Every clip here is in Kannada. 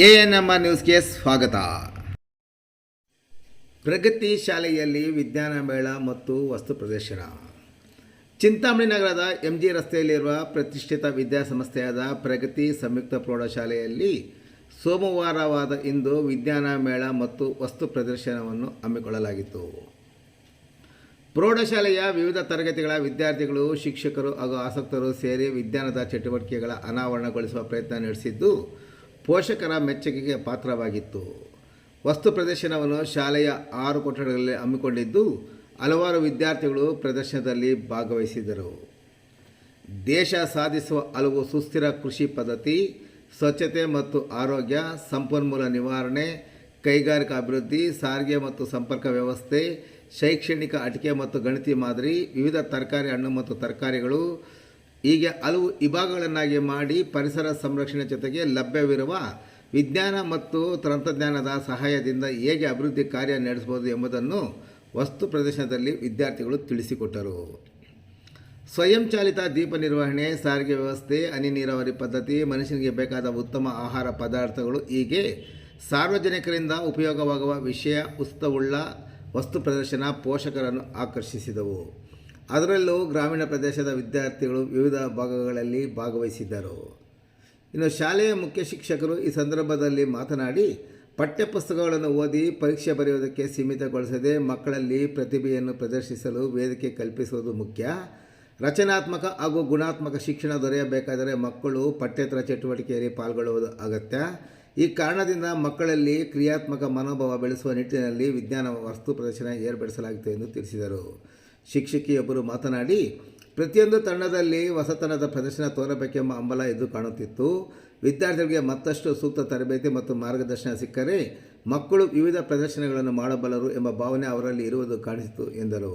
ಎಎನ್ಎಂಆರ್ ನ್ಯೂಸ್ಗೆ ಸ್ವಾಗತ. ಪ್ರಗತಿ ಶಾಲೆಯಲ್ಲಿ ವಿಜ್ಞಾನ ಮೇಳ ಮತ್ತು ವಸ್ತು ಪ್ರದರ್ಶನ. ಚಿಂತಾಮಣಿ ನಗರದ ಎಂಜಿ ರಸ್ತೆಯಲ್ಲಿರುವ ಪ್ರತಿಷ್ಠಿತ ವಿದ್ಯಾಸಂಸ್ಥೆಯಾದ ಪ್ರಗತಿ ಸಂಯುಕ್ತ ಪ್ರೌಢಶಾಲೆಯಲ್ಲಿ ಸೋಮವಾರವಾದ ಇಂದು ವಿಜ್ಞಾನ ಮೇಳ ಮತ್ತು ವಸ್ತು ಪ್ರದರ್ಶನವನ್ನು ಹಮ್ಮಿಕೊಳ್ಳಲಾಗಿತ್ತು. ಪ್ರೌಢಶಾಲೆಯ ವಿವಿಧ ತರಗತಿಗಳ ವಿದ್ಯಾರ್ಥಿಗಳು, ಶಿಕ್ಷಕರು ಹಾಗೂ ಆಸಕ್ತರು ಸೇರಿ ವಿಜ್ಞಾನದ ಚಟುವಟಿಕೆಗಳ ಅನಾವರಣಗೊಳಿಸುವ ಪ್ರಯತ್ನ ನಡೆಸಿದ್ದು ಪೋಷಕರ ಮೆಚ್ಚುಗೆಗೆ ಪಾತ್ರವಾಗಿತ್ತು. ವಸ್ತು ಪ್ರದರ್ಶನವನ್ನು ಶಾಲೆಯ 6 ಕೊಠಡಿಗಳಲ್ಲಿ ಹಮ್ಮಿಕೊಂಡಿದ್ದು ಹಲವಾರು ವಿದ್ಯಾರ್ಥಿಗಳು ಪ್ರದರ್ಶನದಲ್ಲಿ ಭಾಗವಹಿಸಿದರು. ದೇಶ ಸಾಧಿಸುವ ಹಲವು ಸುಸ್ಥಿರ ಕೃಷಿ ಪದ್ಧತಿ, ಸ್ವಚ್ಛತೆ ಮತ್ತು ಆರೋಗ್ಯ, ಸಂಪನ್ಮೂಲ ನಿವಾರಣೆ, ಕೈಗಾರಿಕಾ ಅಭಿವೃದ್ಧಿ, ಸಾರಿಗೆ ಮತ್ತು ಸಂಪರ್ಕ ವ್ಯವಸ್ಥೆ, ಶೈಕ್ಷಣಿಕ ಆಟಿಕೆ ಮತ್ತು ಗಣಿತ ಮಾದರಿ, ವಿವಿಧ ತರಕಾರಿ, ಹಣ್ಣು ಮತ್ತು ತರಕಾರಿಗಳು ಹೀಗೆ ಹಲವು ವಿಭಾಗಗಳನ್ನಾಗಿ ಮಾಡಿ ಪರಿಸರ ಸಂರಕ್ಷಣೆ ಜೊತೆಗೆ ಲಭ್ಯವಿರುವ ವಿಜ್ಞಾನ ಮತ್ತು ತಂತ್ರಜ್ಞಾನದ ಸಹಾಯದಿಂದ ಹೇಗೆ ಅಭಿವೃದ್ಧಿ ಕಾರ್ಯ ನಡೆಸಬಹುದು ಎಂಬುದನ್ನು ವಸ್ತು ಪ್ರದರ್ಶನದಲ್ಲಿ ವಿದ್ಯಾರ್ಥಿಗಳು ತಿಳಿಸಿಕೊಟ್ಟರು. ಸ್ವಯಂಚಾಲಿತ ದೀಪ ನಿರ್ವಹಣೆ, ಸಾರಿಗೆ ವ್ಯವಸ್ಥೆ, ಹನಿ ನೀರಾವರಿ ಪದ್ಧತಿ, ಮನುಷ್ಯನಿಗೆ ಬೇಕಾದ ಉತ್ತಮ ಆಹಾರ ಪದಾರ್ಥಗಳು ಹೀಗೆ ಸಾರ್ವಜನಿಕರಿಂದ ಉಪಯೋಗವಾಗುವ ವಿಷಯ ಉಸ್ತುವುಳ್ಳ ವಸ್ತು ಪ್ರದರ್ಶನ ಪೋಷಕರನ್ನು ಆಕರ್ಷಿಸಿದವು. ಅದರಲ್ಲೂ ಗ್ರಾಮೀಣ ಪ್ರದೇಶದ ವಿದ್ಯಾರ್ಥಿಗಳು ವಿವಿಧ ಭಾಗಗಳಲ್ಲಿ ಭಾಗವಹಿಸಿದ್ದರು. ಇನ್ನು ಶಾಲೆಯ ಮುಖ್ಯ ಶಿಕ್ಷಕರು ಈ ಸಂದರ್ಭದಲ್ಲಿ ಮಾತನಾಡಿ, ಪಠ್ಯಪುಸ್ತಕಗಳನ್ನು ಓದಿ ಪರೀಕ್ಷೆ ಬರೆಯುವುದಕ್ಕೆ ಸೀಮಿತಗೊಳಿಸದೆ ಮಕ್ಕಳಲ್ಲಿ ಪ್ರತಿಭೆಯನ್ನು ಪ್ರದರ್ಶಿಸಲು ವೇದಿಕೆ ಕಲ್ಪಿಸುವುದು ಮುಖ್ಯ. ರಚನಾತ್ಮಕ ಹಾಗೂ ಗುಣಾತ್ಮಕ ಶಿಕ್ಷಣ ದೊರೆಯಬೇಕಾದರೆ ಮಕ್ಕಳು ಪಠ್ಯೇತರ ಚಟುವಟಿಕೆಯಲ್ಲಿ ಪಾಲ್ಗೊಳ್ಳುವುದು ಅಗತ್ಯ. ಈ ಕಾರಣದಿಂದ ಮಕ್ಕಳಲ್ಲಿ ಕ್ರಿಯಾತ್ಮಕ ಮನೋಭಾವ ಬೆಳೆಸುವ ನಿಟ್ಟಿನಲ್ಲಿ ವಿಜ್ಞಾನ ವಸ್ತು ಪ್ರದರ್ಶನ ಏರ್ಪಡಿಸಲಾಗಿತ್ತು ಎಂದು ತಿಳಿಸಿದರು. ಶಿಕ್ಷಕಿಯೊಬ್ಬರು ಮಾತನಾಡಿ, ಪ್ರತಿಯೊಂದು ತಂಡದಲ್ಲಿ ಹೊಸತನದ ಪ್ರದರ್ಶನ ತೋರಬೇಕೆಂಬ ಹಂಬಲ ಎದ್ದು ಕಾಣುತ್ತಿತ್ತು. ವಿದ್ಯಾರ್ಥಿಗಳಿಗೆ ಮತ್ತಷ್ಟು ಸೂಕ್ತ ತರಬೇತಿ ಮತ್ತು ಮಾರ್ಗದರ್ಶನ ಸಿಕ್ಕರೆ ಮಕ್ಕಳು ವಿವಿಧ ಪ್ರದರ್ಶನಗಳನ್ನು ಮಾಡಬಲ್ಲರು ಎಂಬ ಭಾವನೆ ಅವರಲ್ಲಿ ಇರುವುದು ಕಾಣಿಸಿತು ಎಂದರು.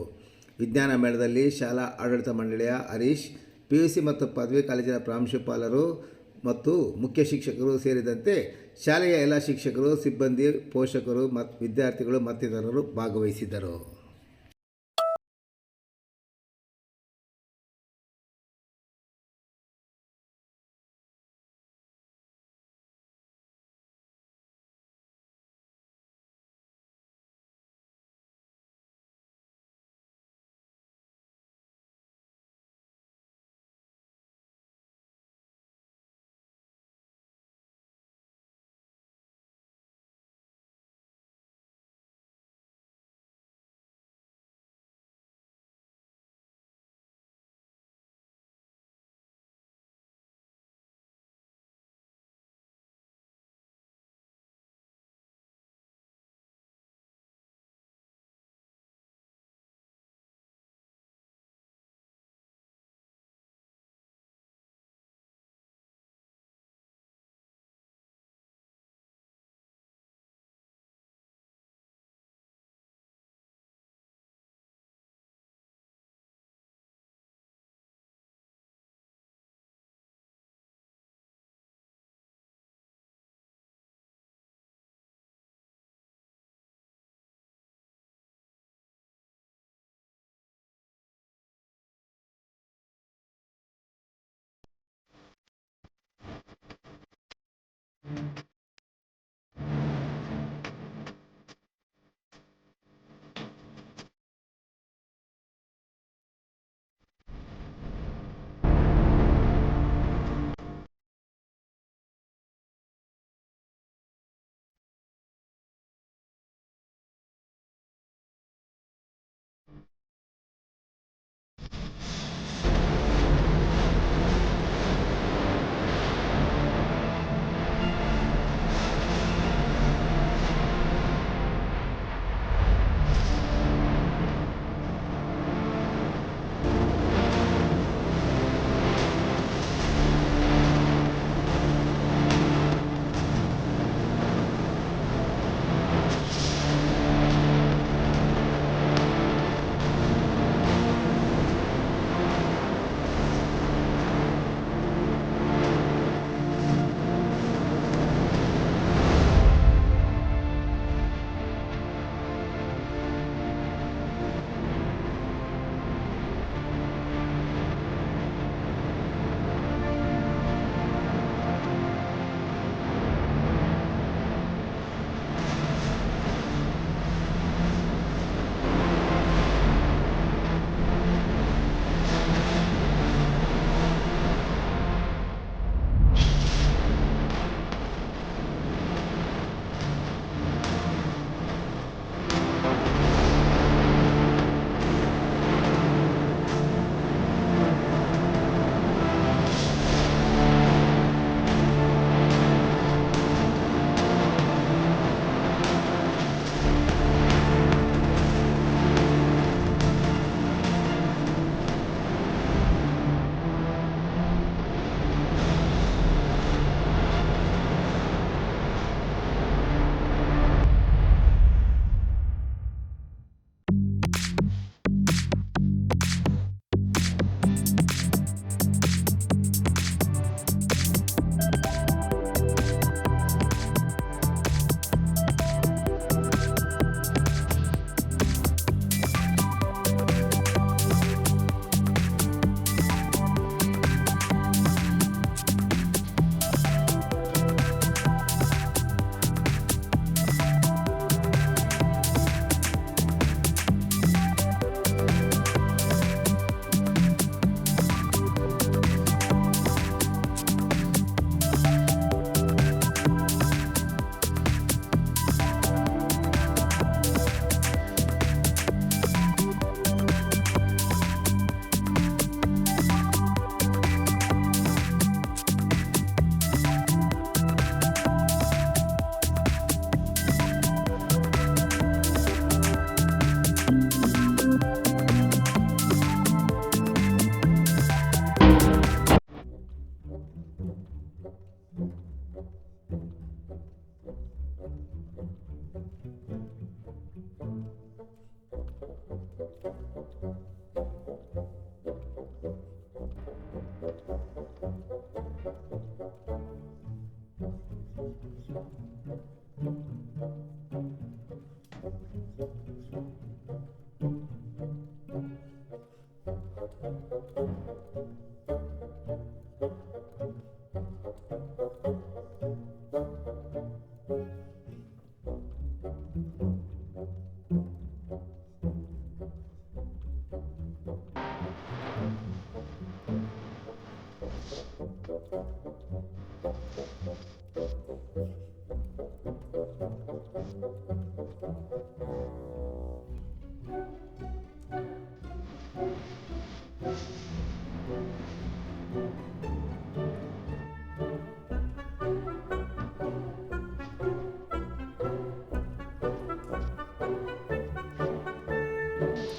ವಿಜ್ಞಾನ ಮೇಳದಲ್ಲಿ ಶಾಲಾ ಆಡಳಿತ ಮಂಡಳಿಯ ಹರೀಶ್, PUC ಮತ್ತು ಪದವಿ ಕಾಲೇಜಿನ ಪ್ರಾಂಶುಪಾಲರು ಮತ್ತು ಮುಖ್ಯ ಶಿಕ್ಷಕರು ಸೇರಿದಂತೆ ಶಾಲೆಯ ಎಲ್ಲ ಶಿಕ್ಷಕರು, ಸಿಬ್ಬಂದಿ, ಪೋಷಕರು ಮತ್ತು ವಿದ್ಯಾರ್ಥಿಗಳು ಮತ್ತಿತರರು ಭಾಗವಹಿಸಿದ್ದರು.